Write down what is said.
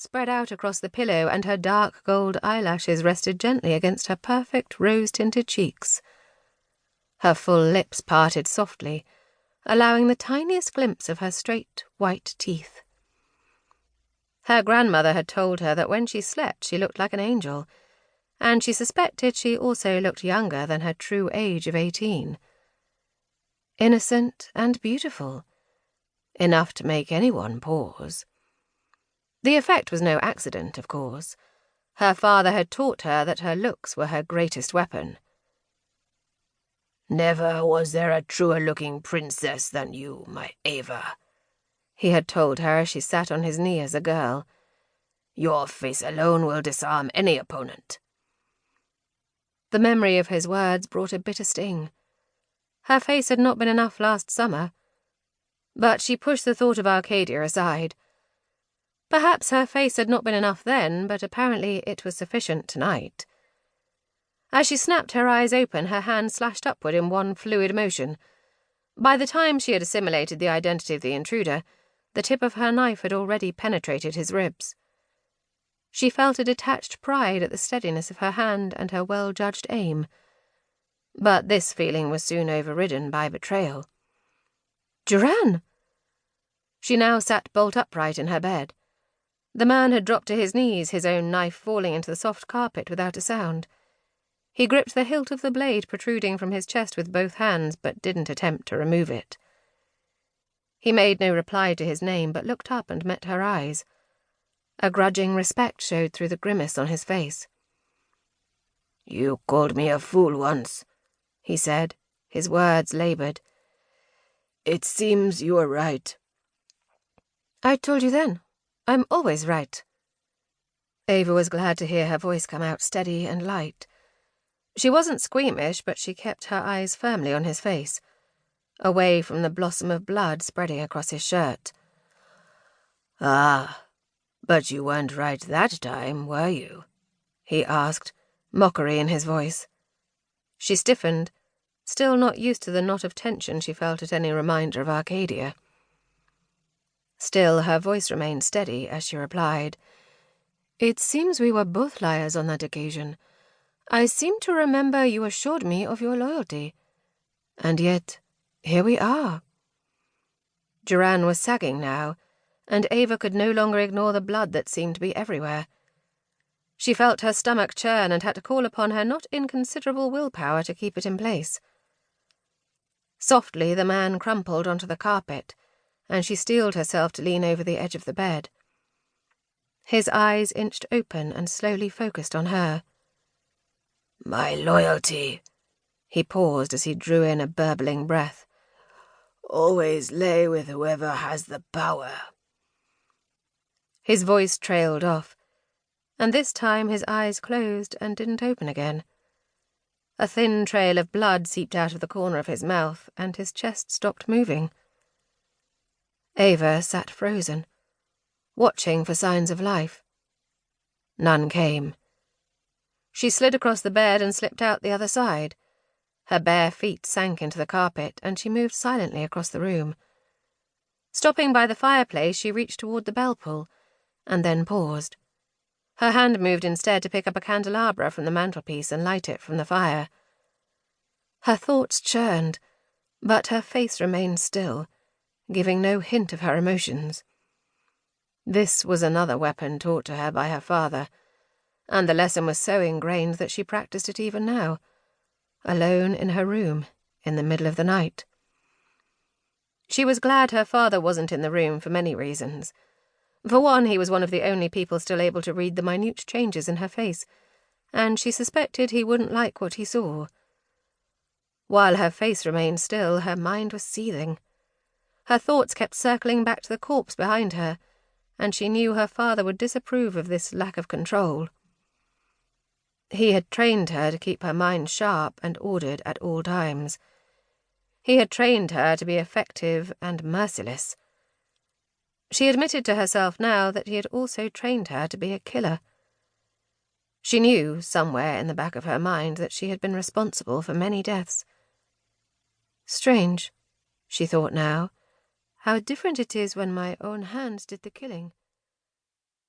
spread out across the pillow, and her dark gold eyelashes rested gently against her perfect rose-tinted cheeks. Her full lips parted softly, allowing the tiniest glimpse of her straight, white teeth. Her grandmother had told her that when she slept she looked like an angel, and she suspected she also looked younger than her true age of 18. Innocent and beautiful, enough to make anyone pause. The effect was no accident, of course. Her father had taught her that her looks were her greatest weapon. "Never was there a truer-looking princess than you, my Ava," he had told her as she sat on his knee as a girl. "Your face alone will disarm any opponent." The memory of his words brought a bitter sting. Her face had not been enough last summer, but she pushed the thought of Arcadia aside. Perhaps her face had not been enough then, but apparently it was sufficient tonight. As she snapped her eyes open, her hand slashed upward in one fluid motion. By the time she had assimilated the identity of the intruder, the tip of her knife had already penetrated his ribs. She felt a detached pride at the steadiness of her hand and her well-judged aim. But this feeling was soon overridden by betrayal. "Duran!" She now sat bolt upright in her bed. The man had dropped to his knees, his own knife falling into the soft carpet without a sound. He gripped the hilt of the blade protruding from his chest with both hands, but didn't attempt to remove it. He made no reply to his name, but looked up and met her eyes. A grudging respect showed through the grimace on his face. "You called me a fool once," he said, his words laboured. "It seems you were right." "I told you then. I'm always right." Ava was glad to hear her voice come out steady and light. She wasn't squeamish, but she kept her eyes firmly on his face, away from the blossom of blood spreading across his shirt. "Ah, but you weren't right that time, were you?" he asked, mockery in his voice. She stiffened, still not used to the knot of tension she felt at any reminder of Arcadia. Still, her voice remained steady as she replied, "It seems we were both liars on that occasion. I seem to remember you assured me of your loyalty. And yet, here we are." Duran was sagging now, and Ava could no longer ignore the blood that seemed to be everywhere. She felt her stomach churn and had to call upon her not inconsiderable willpower to keep it in place. Softly, the man crumpled onto the carpet, and she steeled herself to lean over the edge of the bed. His eyes inched open and slowly focused on her. "My loyalty," he paused as he drew in a burbling breath, "always lay with whoever has the power." His voice trailed off, and this time his eyes closed and didn't open again. A thin trail of blood seeped out of the corner of his mouth, and his chest stopped moving. Ava sat frozen, watching for signs of life. None came. She slid across the bed and slipped out the other side. Her bare feet sank into the carpet, and she moved silently across the room. Stopping by the fireplace, she reached toward the bell pull, and then paused. Her hand moved instead to pick up a candelabra from the mantelpiece and light it from the fire. Her thoughts churned, but her face remained still, giving no hint of her emotions. This was another weapon taught to her by her father, and the lesson was so ingrained that she practiced it even now, alone in her room, in the middle of the night. She was glad her father wasn't in the room for many reasons. For one, he was one of the only people still able to read the minute changes in her face, and she suspected he wouldn't like what he saw. While her face remained still, her mind was seething. Her thoughts kept circling back to the corpse behind her, and she knew her father would disapprove of this lack of control. He had trained her to keep her mind sharp and ordered at all times. He had trained her to be effective and merciless. She admitted to herself now that he had also trained her to be a killer. She knew, somewhere in the back of her mind, that she had been responsible for many deaths. Strange, she thought now, how different it is when my own hands did the killing.